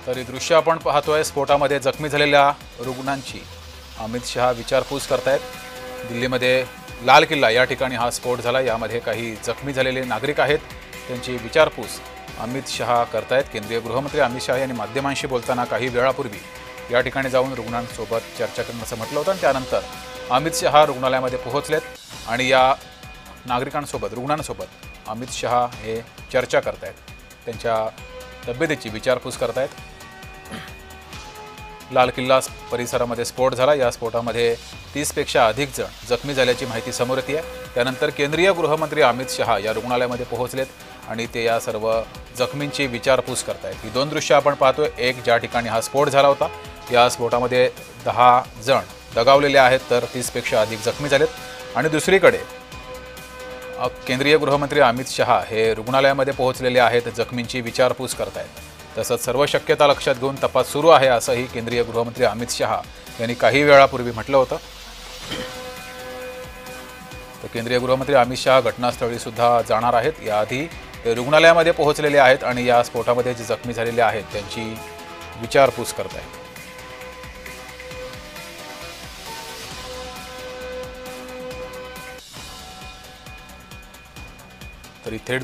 तर ही दृश्य आपण पाहतोय, स्फोटामध्ये जखमी झालेल्या रुग्णांची अमित शहा विचारपूस करतायत। दिल्लीमध्ये लाल किल्ला या ठिकाणी हा स्फोट झाला, यामध्ये काही जखमी झालेले नागरिक आहेत, त्यांची विचारपूस अमित शहा करतायत। केंद्रीय गृहमंत्री अमित शहा यांनी माध्यमांशी बोलताना काही वेळापूर्वी या ठिकाणी जाऊन रुग्णांसोबत चर्चा करण्याचं म्हटलं होतं आणि त्यानंतर अमित शहा रुग्णालयामध्ये पोहोचलेत आणि या नागरिकांसोबत रुग्णांसोबत अमित शहा हे चर्चा करतायत, त्यांच्या तब्येतीची विचारपूस करतायत। लाल किल्ला परिसरामध्ये स्फोट झाला, या स्फोटामध्ये 30 पेक्षा अधिक जण जखमी झाल्याची माहिती समोर येते आहे। त्यानंतर केंद्रीय गृहमंत्री अमित शहा या रुग्णालयामध्ये पोहोचलेत आणि ते या सर्व जखमींची विचारपूस करतायत। ही दोन दृश्य आपण पाहतोय, एक ज्या ठिकाणी हा स्फोट झाला होता, या स्फोटामध्ये 10 जण दगावलेले आहेत तर 30 पेक्षा अधिक जखमी झालेत आणि दुसरीकडे केंद्रीय गृहमंत्री अमित शहा हे रुग्णालयामध्ये पोहोचलेले आहेत, जखमींची विचारपूस करतायत। तसंच सर्व शक्यता लक्षात घेऊन तपास सुरू आहे असंही केंद्रीय गृहमंत्री अमित शहा यांनी काही वेळापूर्वी म्हटलं होतं। तर केंद्रीय गृहमंत्री अमित शहा घटनास्थळी सुद्धा जाणार आहेत, याआधी ते रुग्णालयामध्ये पोहोचलेले आहेत आणि या स्फोटामध्ये जे जखमी झालेले आहेत त्यांची विचारपूस करतायत। तरी थेट